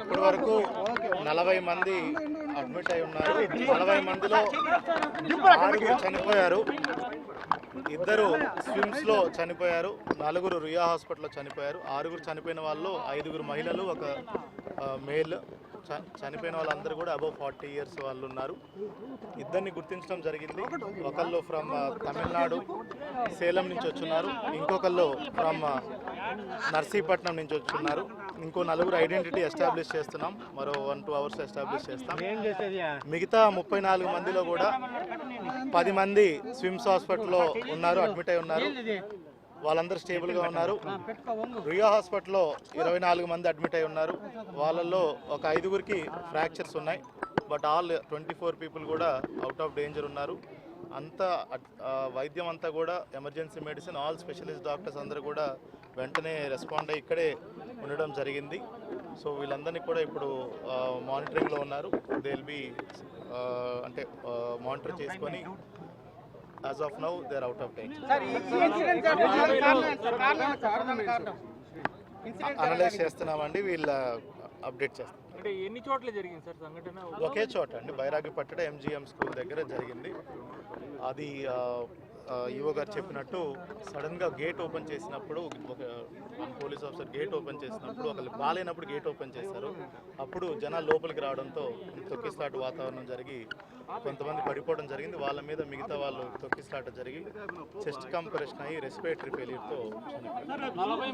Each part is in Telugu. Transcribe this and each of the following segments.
ఇప్పటి వరకు 40 మంది అడ్మిట్ అయి ఉన్నారు. 40 మందిలో 6 చనిపోయారు, 2 స్విమ్స్ లో చనిపోయారు, 4 రియా హాస్పిటల్లో చనిపోయారు. 6 చనిపోయిన వాళ్ళు 5 మహిళలు, 1 మేల్. చనిపోయిన వాళ్ళందరూ కూడా అబౌవ్ 40 years వాళ్ళు ఉన్నారు. 2 గుర్తించడం జరిగింది. ఒకళ్ళు ఫ్రమ్ తమిళనాడు సేలం నుంచి వచ్చున్నారు, ఇంకొకళ్ళు ఫ్రమ్ నర్సీపట్నం నుంచి వచ్చున్నారు. ఇంకో 4 ఐడెంటిటీ ఎస్టాబ్లిష్ చేస్తున్నాం, మరో 1-2 hours ఎస్టాబ్లిష్ చేస్తాం. మిగతా 34 మందిలో కూడా 10 మంది స్విమ్స్ హాస్పిటల్లో ఉన్నారు, అడ్మిట్ అయి ఉన్నారు. వాళ్ళందరూ స్టేబుల్గా ఉన్నారు. రియా హాస్పిటల్లో 24 మంది అడ్మిట్ అయి ఉన్నారు. వాళ్ళల్లో ఒక 5 ఫ్రాక్చర్స్ ఉన్నాయి. బట్ ఆల్ 24 people కూడా అవుట్ ఆఫ్ డేంజర్ ఉన్నారు. అంతా వైద్యం అంతా కూడా emergency medicine, all specialist doctors అందరూ కూడా వెంటనే రెస్పాండ్ అయ్యి ఇక్కడే ఉండడం జరిగింది. సో వీళ్ళందరినీ కూడా ఇప్పుడు మానిటరింగ్లో ఉన్నారు. దే విల్ బి అంటే మానిటర్ చేసుకొని as of now they are out of danger. Analyse చేస్తున్నామండి, వీళ్ళ అప్డేట్ చేస్తాం. అంటే ఎన్ని చోట్ల జరిగింది సార్ సంఘటన? ఒకే చోట అండి, బైరాగిపట్టణ MGM స్కూల్ దగ్గర జరిగింది. అది ఈవో గారు చెప్పినట్టు సడన్గా గేట్ ఓపెన్ చేసినప్పుడు, ఒక పోలీస్ ఆఫీసర్ గేట్ ఓపెన్ చేసినప్పుడు ఒకళ్ళు బాగాలేనప్పుడు గేట్ ఓపెన్ చేశారు. అప్పుడు జనాలు లోపలికి రావడంతో తొక్కిస్లాట వాతావరణం జరిగి కొంతమంది పడిపోవడం జరిగింది. వాళ్ళ మీద మిగతా వాళ్ళు తొక్కిస్లాట జరిగి చెస్ట్ కంప్రెషన్ అయ్యి రెస్పిరేటరీ ఫెయిల్యూర్తో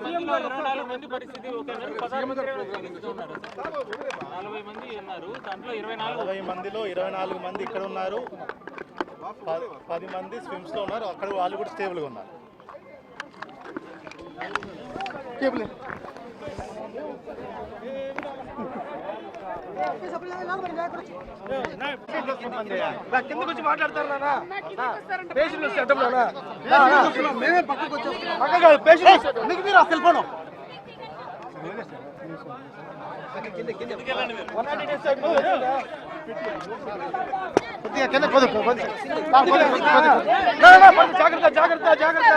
చనిపోయారు. 40 మందిలో 24 మంది ఇక్కడ ఉన్నారు, 10 మంది స్విమ్స్లో ఉన్నారు. అక్కడ వాళ్ళు కూడా స్టేబుల్గా ఉన్నారు. కిందకి వచ్చి మాట్లాడతారా? పేషెంట్ మేమే పక్కకు వచ్చాం. పేషెంట్ మీరు అసలు పోను జాగ్రత్త జాగ్రత్త జాగ్రత్త.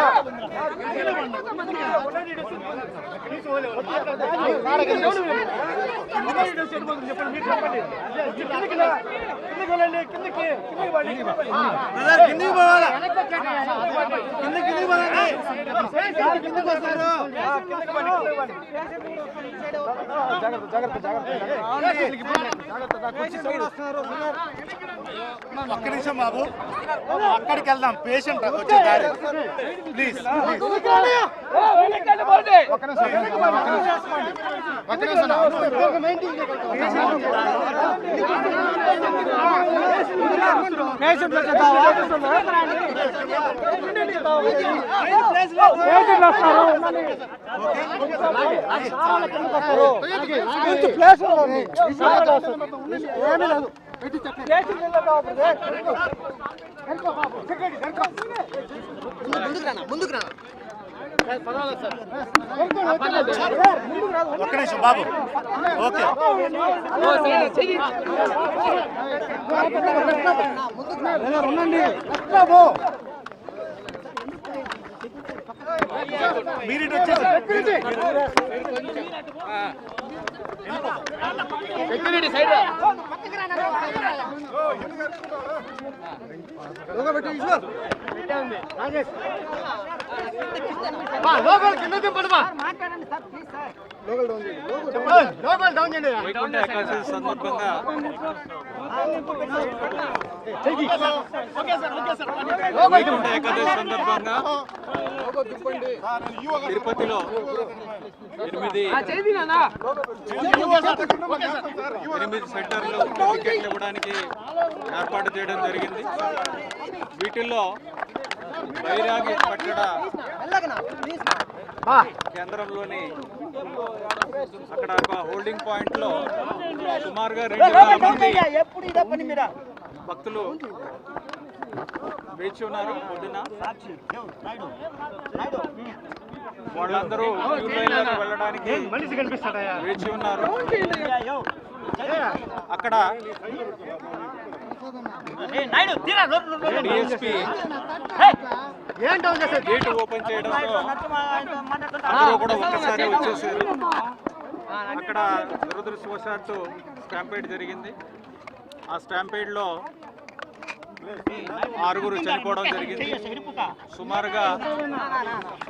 ఒక్క నిమిషం బాబు, అక్కడికి వెళ్దాం. పేషెంట్ వచ్చే దారి ప్లీజ్. ముందుకు రా. ఒక్క నిమిషం బాబు. ఓకే మీరు ఇటు వచ్చేసి వైకుంఠ ఏకాదశి సందర్భంగా తిరుపతిలో 8 సెంటర్లు టికెట్లు ఇవ్వడానికి ఏర్పాటు చేయడం జరిగింది. వీటిల్లో బైరాగిపట్టణ కేంద్రంలోని అక్కడ ఒక హోల్డింగ్ పాయింట్ లో సుమారుగా 2,000 మంది భక్తులు వేచి ఉన్నారు. పొద్దున వాళ్ళందరూ వెళ్ళడానికి వేచి ఉన్నారు. అక్కడ డిఎస్పీ గేట్ ఓపెన్ చేయడంతో అందరూ కూడా ఒక్కసారి వచ్చేసారు. అక్కడ దురదృష్టవశాత్తు స్టాంపేడ్ జరిగింది. ఆ స్టాంపేడ్లో 6 చనిపోవడం జరిగింది. సుమారుగా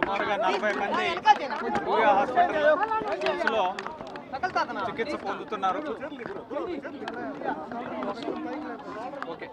40 మంది రూయా హాస్పిటల్లో చికిత్స పొందుతున్నారు. ఓకే.